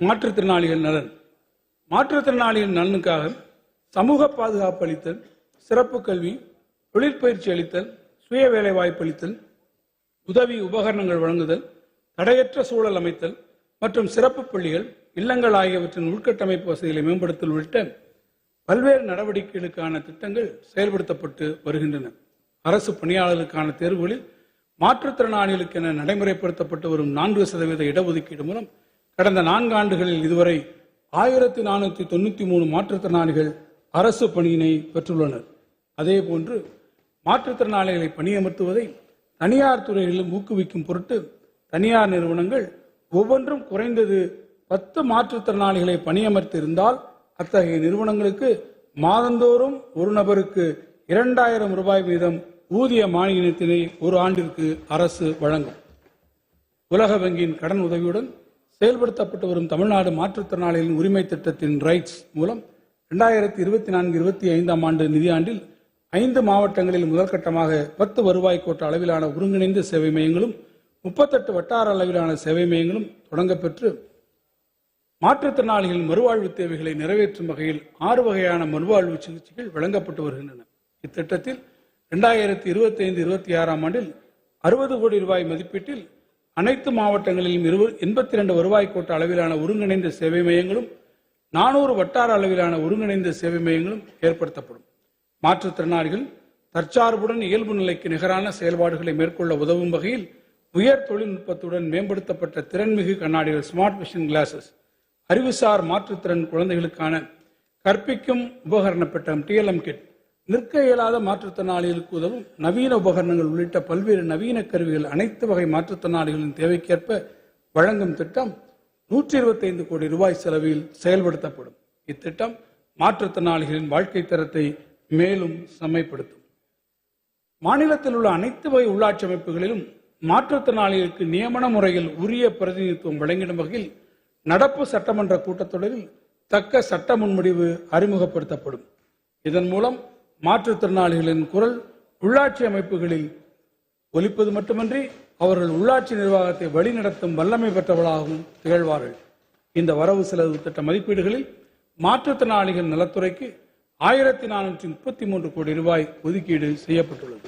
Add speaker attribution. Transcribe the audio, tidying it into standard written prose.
Speaker 1: மாற்றுத்திறனாளிகள் நலன். மாற்றுத்திறனாளிகள் நலனுக்காக சமூக பாதுகாப்பு அளித்தல், சிறப்பு கல்வி, தொழிற்பயிற்சி அளித்தல், சுய வேலை வாய்ப்பு அளித்தல், உதவி உபகரணங்கள் வழங்குதல், தடையற்ற சூழல் அமைத்தல் மற்றும் சிறப்பு பள்ளிகள், இல்லங்கள் ஆகியவற்றின் உள்கட்டமைப்பு வசதிகளை மேம்படுத்தல் உள்ளிட்ட பல்வேறு நடவடிக்கைகளுக்கான திட்டங்கள் செயல்படுத்தப்பட்டு வருகின்றன. அரசு பணியாளர்களுக்கான தேர்வுகளில் மாற்றுத்திறனாளிகளுக்கு என நடைமுறைப்படுத்தப்பட்டு வரும் 4% இடஒதுக்கீடு மூலம் கடந்த 4 ஆண்டுகளில் இதுவரை 1493 மாற்றுத்திறனாளிகள் அரசு பணியினை பெற்றுள்ளனர். அதேபோன்று மாற்றுத்திறனாளிகளை பணியமர்த்துவதை தனியார் துறைகளிலும் ஊக்குவிக்கும் பொருட்டு தனியார் நிறுவனங்கள் ஒவ்வொன்றும் குறைந்தது 10 மாற்றுத்திறனாளிகளை பணியமர்த்தி இருந்தால் அத்தகைய நிறுவனங்களுக்கு மாதந்தோறும் ஒரு நபருக்கு 2000 ரூபாய் வீதம் ஊதிய மானியத்தினை ஒரு ஆண்டிற்கு அரசு வழங்கும். உலக வங்கியின் கடன் உதவியுடன் செயல்படுத்தப்பட்டு வரும் தமிழ்நாடு மாற்றுத்திறனாளிகளின் உரிமை திட்டத்தின் ரைட்ஸ் மூலம் 2024-25 ஆண்டு நிதியாண்டில் 5 மாவட்டங்களில் முதற்கட்டமாக 10 வருவாய் கோட்ட அளவிலான ஒருங்கிணைந்த சேவை மையங்களும் 38 வட்டார அளவிலான சேவை மையங்களும் தொடங்கப்பெற்று மாற்றுத்திறனாளிகளின் மறுவாழ்வு தேவைகளை நிறைவேற்றும் வகையில் 6 வகையான மறுவாழ்வு சிகிச்சைகள் வழங்கப்பட்டு வருகின்றன. இத்திட்டத்தில் 2025-26 ஆண்டில் 60 கோடி ரூபாய் மதிப்பீட்டில் அனைத்து மாவட்டங்களிலும் 82 வருவாய் கோட்ட அளவிலான ஒருங்கிணைந்த சேவை மையங்களும் 400 வட்டார அளவிலான ஒருங்கிணைந்த சேவை மையங்களும் ஏற்படுத்தப்படும். மாற்றுத்திறனாளிகள் தற்சார்புடன் இயல்பு நிலைக்கு நிகரான செயல்பாடுகளை மேற்கொள்ள உதவும் வகையில் உயர் தொழில்நுட்பத்துடன் மேம்படுத்தப்பட்ட திறன்மிகு கண்ணாடிகள் ஸ்மார்ட் விஷன் கிளாஸஸ், அறிவுசார் மாற்றுத்திறன் குழந்தைகளுக்கான கற்பிக்கும் உபகரண பெட்டம் TLM கிட், நிற்க இயலாத மாற்றுத்திறனாளிகளுக்கு உதவும் நவீன உபகரணங்கள் உள்ளிட்ட பல்வேறு நவீன கருவிகள் அனைத்து வகை மாற்றுத்திறனாளிகளின் தேவைக்கேற்ப வழங்கும் திட்டம் 125 கோடி ரூபாய் செலவில் செயல்படுத்தப்படும். இத்திட்டம் மாற்றுத்திறனாளிகளின் வாழ்க்கை தரத்தை மேலும் செம்மைப்படுத்தும். மாநிலத்தில் உள்ள அனைத்து வகை உள்ளாட்சி அமைப்புகளிலும் மாற்றுத்திறனாளிகளுக்கு நியமன முறையில் உரிய பிரதிநிதித்துவம் வழங்கிடும் வகையில் நடப்பு சட்டமன்ற கூட்டத்தொடரில் தக்க சட்ட முன்வடிவு அறிமுகப்படுத்தப்படும். இதன் மூலம் மாற்றுத்திறனாளிகளின் குரல் உள்ளாட்சி அமைப்புகளில் ஒலிப்பது மட்டுமன்றி அவர்கள் உள்ளாட்சி நிர்வாகத்தை வழிநடத்தும் வல்லமை பெற்றவர்களாகவும் திகழ்வார்கள். இந்த வரவு செலவு திட்ட மதிப்பீடுகளில் மாற்றுத்திறனாளிகள் நலத்துறைக்கு 1433 கோடி ரூபாய் ஒதுக்கீடு செய்யப்பட்டுள்ளது.